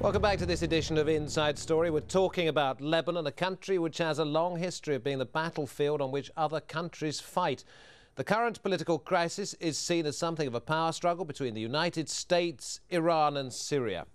Welcome back to this edition of Inside Story. We're talking about Lebanon, a country which has a long history of being the battlefield on which other countries fight. The current political crisis is seen as something of a power struggle between the United States, Iran and Syria.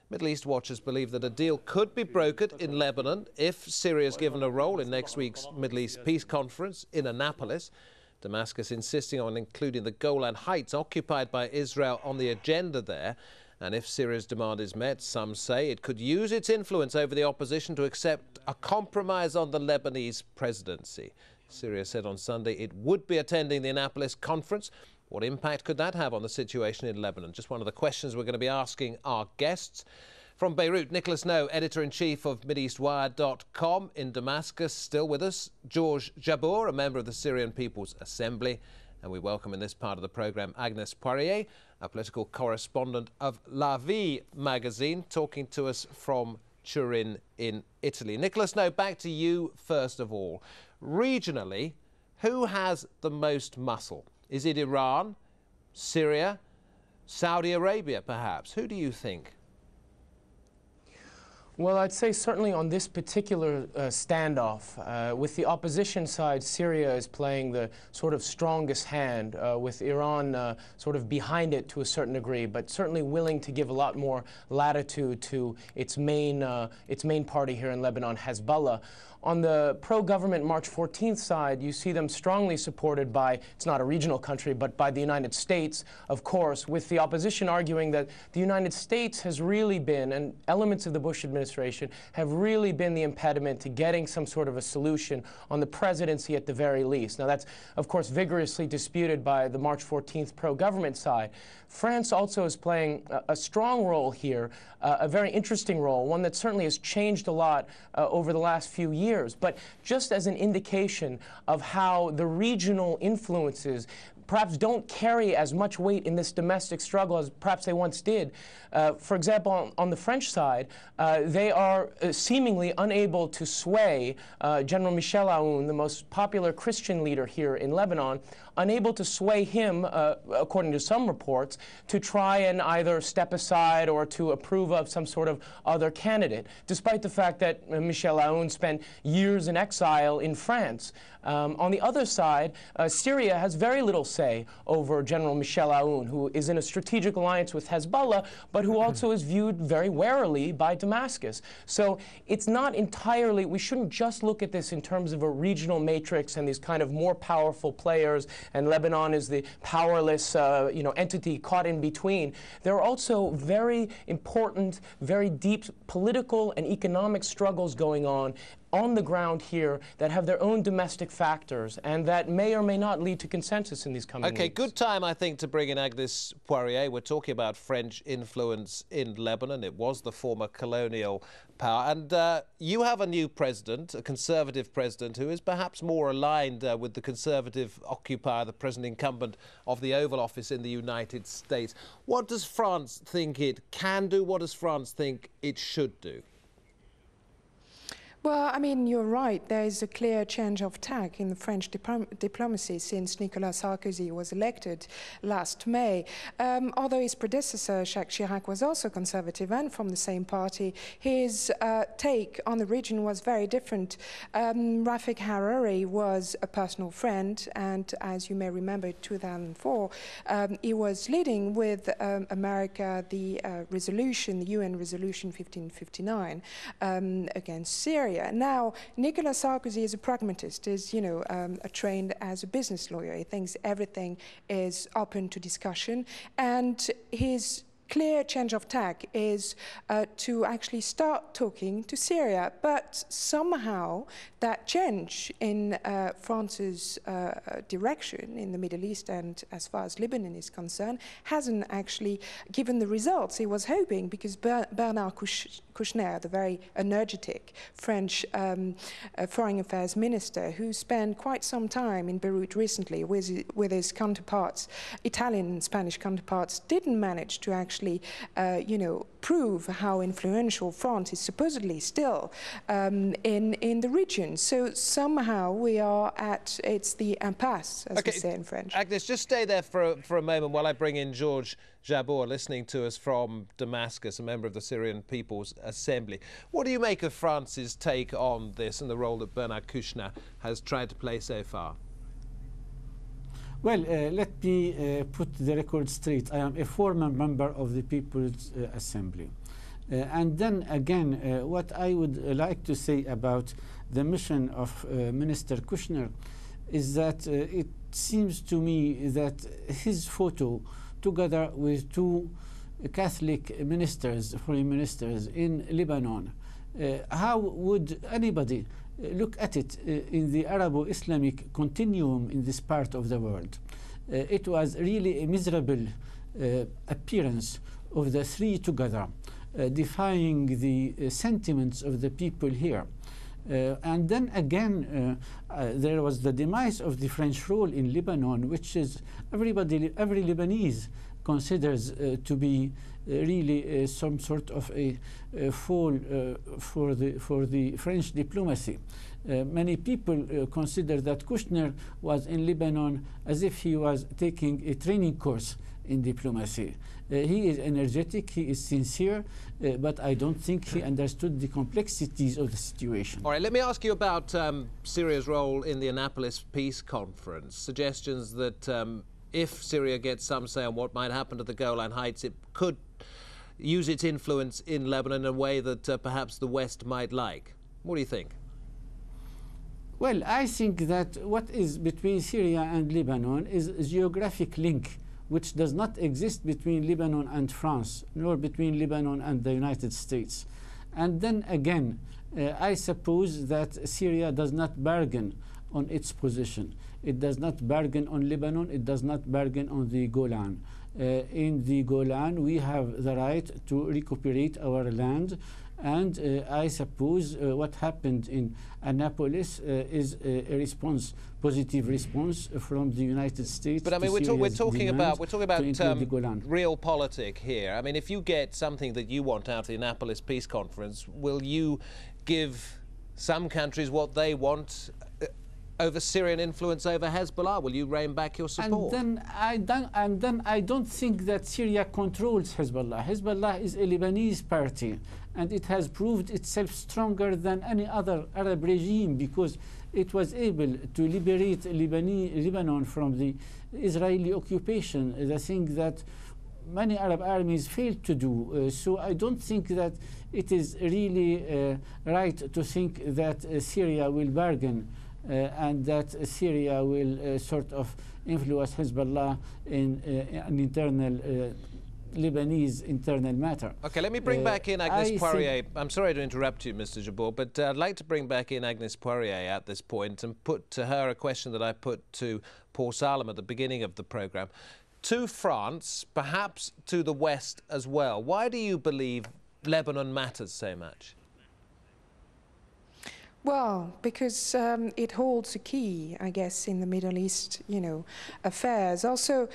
Middle East watchers believe that a deal could be brokered in Lebanon if Syria is given a role in next week's Middle East Peace Conference in Annapolis. Damascus insisting on including the Golan Heights occupied by Israel on the agenda there. And if Syria's demand is met, some say it could use its influence over the opposition to accept a compromise on the Lebanese presidency. Syria said on Sunday it would be attending the Annapolis conference. What impact could that have on the situation in Lebanon? Just one of the questions we're going to be asking our guests. From Beirut, Nicholas No, editor-in-chief of MideastWire.com. In Damascus, still with us, George Jabour, a member of the Syrian People's Assembly. And we welcome in this part of the programme Agnès Poirier, a political correspondent of La Vie magazine, talking to us from Turin in Italy. Nicholas, no, back to you first of all. Regionally, who has the most muscle? Is it Iran, Syria, Saudi Arabia perhaps? Who do you think? Well, I'd say certainly on this particular standoff, with the opposition side, Syria is playing the sort of strongest hand, with Iran sort of behind it to a certain degree, but certainly willing to give a lot more latitude to its main party here in Lebanon, Hezbollah. On the pro-government March 14th side, you see them strongly supported by, it's not a regional country, but by the United States, of course, with the opposition arguing that the United States has really been, and elements of the Bush administration have really been the impediment to getting some sort of a solution on the presidency at the very least. Now that's, of course, vigorously disputed by the March 14th pro-government side. France also is playing a strong role here, a very interesting role, one that certainly has changed a lot over the last few years. But just as an indication of how the regional influences perhaps don't carry as much weight in this domestic struggle as perhaps they once did. For example, on the French side, they are seemingly unable to sway General Michel Aoun, the most popular Christian leader here in Lebanon, unable to sway him, according to some reports, to try and either step aside or to approve of some sort of other candidate, despite the fact that Michel Aoun spent years in exile in France. On the other side, Syria has very little say over General Michel Aoun, who is in a strategic alliance with Hezbollah, but who also is viewed very warily by Damascus. So it's not entirely, we shouldn't just look at this in terms of a regional matrix and these kind of more powerful players, and Lebanon is the powerless entity caught in between. There are also very important, very deep political and economic struggles going on the ground here that have their own domestic factors and that may or may not lead to consensus in these coming weeks. Okay, good time, I think, to bring in Agnès Poirier. We're talking about French influence in Lebanon. It was the former colonial power. And you have a new president, a conservative president, who is perhaps more aligned with the conservative occupier, the present incumbent of the Oval Office in the United States. What does France think it can do? What does France think it should do? Well, I mean, you're right. There is a clear change of tack in the French diplomacy since Nicolas Sarkozy was elected last May. Although his predecessor, Jacques Chirac, was also conservative and from the same party, his take on the region was very different. Rafik Hariri was a personal friend, and as you may remember, in 2004, he was leading with America the resolution, the UN resolution 1559 against Syria. Now, Nicolas Sarkozy is a pragmatist, is, trained as a business lawyer. He thinks everything is open to discussion, and his clear change of tack is to actually start talking to Syria. But somehow that change in France's direction in the Middle East and as far as Lebanon is concerned hasn't actually given the results he was hoping, because Bernard Kouchner, the very energetic French foreign affairs minister, who spent quite some time in Beirut recently with his counterparts, Italian and Spanish counterparts, didn't manage to actually actually, prove how influential France is supposedly still in the region. So somehow we are it's the impasse, as we say in French. Agnes, just stay there for a moment while I bring in Georges Jabbour, listening to us from Damascus, a member of the Syrian People's Assembly. What do you make of France's take on this and the role that Bernard Kouchner has tried to play so far? Well, let me put the record straight. I am a former member of the People's Assembly. And then again, what I would like to say about the mission of Minister Kouchner is that it seems to me that his photo, together with two Catholic ministers, foreign ministers in Lebanon, how would anybody look at it in the Arabo-Islamic continuum in this part of the world? It was really a miserable appearance of the three together, defying the sentiments of the people here. And then again, there was the demise of the French role in Lebanon, which is every Lebanese considers to be really some sort of a fall for the French diplomacy. Many people consider that Kouchner was in Lebanon as if he was taking a training course in diplomacy. He is energetic, he is sincere, but I don't think he understood the complexities of the situation. All right, let me ask you about Syria's role in the Annapolis Peace Conference. Suggestions that if Syria gets some say on what might happen to the Golan Heights, it could use its influence in Lebanon in a way that perhaps the West might like. What do you think? Well, I think that what is between Syria and Lebanon is a geographic link which does not exist between Lebanon and France, nor between Lebanon and the United States. And then again, I suppose that Syria does not bargain on its position. It does not bargain on Lebanon, it does not bargain on the Golan. In the Golan, we have the right to recuperate our land, and I suppose what happened in Annapolis is a response, positive response from the United States. But I mean, we're talking about realpolitik here. I mean, if you get something that you want out of the Annapolis Peace Conference, will you give some countries what they want over Syrian influence over Hezbollah? Will you rein back your support? And then I don't think that Syria controls Hezbollah. Hezbollah is a Lebanese party, and it has proved itself stronger than any other Arab regime because it was able to liberate Lebanon from the Israeli occupation, the thing that many Arab armies failed to do. So I don't think that it is really right to think that Syria will bargain and that Syria will sort of influence Hezbollah in an internal Lebanese internal matter. Okay, let me bring back in Agnes Poirier. I'm sorry to interrupt you, Mr. Jabbour, but I'd like to bring back in Agnes Poirier at this point and put to her a question that I put to Paul Salem at the beginning of the programme. To France, perhaps to the West as well, why do you believe Lebanon matters so much? Well, because it holds a key, I guess, in the Middle East, affairs. Also,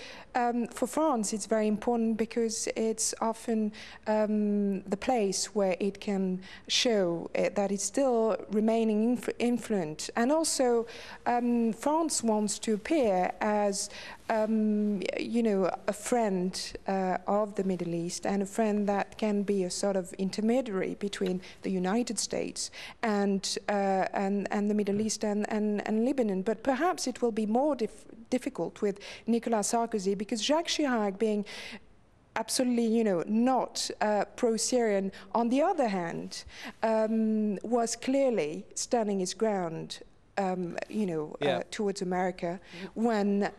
for France, it's very important because it's often the place where it can show that it's still remaining influent. And also, France wants to appear as a friend of the Middle East and a friend that can be a sort of intermediary between the United States and the Middle East and Lebanon. But perhaps it will be more difficult with Nicolas Sarkozy because Jacques Chirac being absolutely, not pro-Syrian, on the other hand, was clearly standing his ground towards America when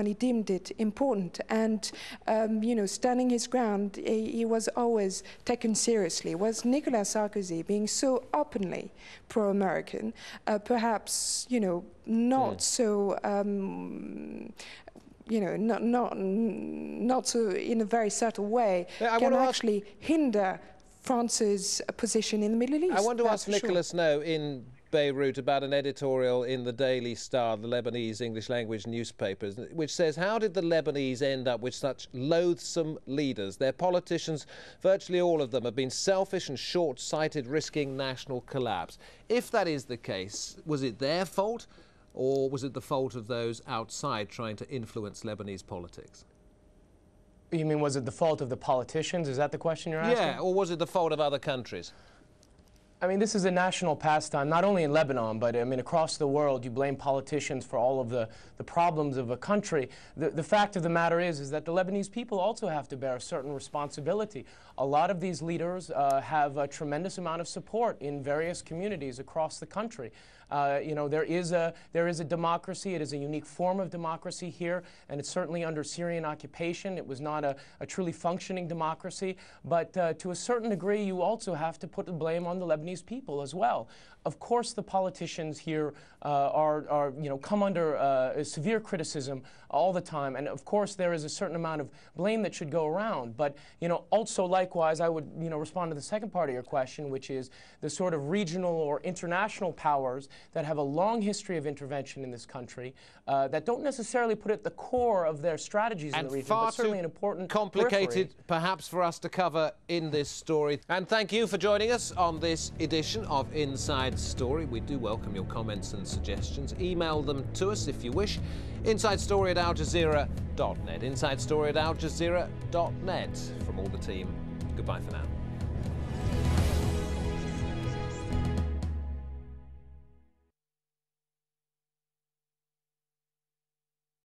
he deemed it important, and standing his ground, he was always taken seriously. Was Nicolas Sarkozy being so openly pro-American, perhaps not so. Not so in a very subtle way, can actually hinder France's position in the Middle East. I want to ask Nicolas now, in Beirut about an editorial in the Daily Star, the Lebanese English language newspaper, which says, how did the Lebanese end up with such loathsome leaders? Their politicians, virtually all of them, have been selfish and short-sighted, risking national collapse. If that is the case, was it their fault, or was it the fault of those outside trying to influence Lebanese politics? You mean, was it the fault of the politicians? Is that the question you're asking? Yeah, or was it the fault of other countries? I mean, this is a national pastime, not only in Lebanon, but I mean, across the world. You blame politicians for all of the problems of a country. The fact of the matter is that the Lebanese people also have to bear a certain responsibility. A lot of these leaders have a tremendous amount of support in various communities across the country. You know, there is a democracy. It is a unique form of democracy here, and it's certainly under Syrian occupation. It was not a truly functioning democracy. But to a certain degree, you also have to put the blame on the Lebanese people as well. Of course, the politicians here come under severe criticism all the time, and of course there is a certain amount of blame that should go around. But also likewise, I would respond to the second part of your question, which is the sort of regional or international powers that have a long history of intervention in this country that don't necessarily put at the core of their strategies in the region, but certainly an important complicated perhaps for us to cover in this story. And thank you for joining us on this edition of Inside Story. We do welcome your comments and suggestions. Email them to us if you wish. InsideStory@AlJazeera.net. InsideStory@AlJazeera.net. From all the team, goodbye for now.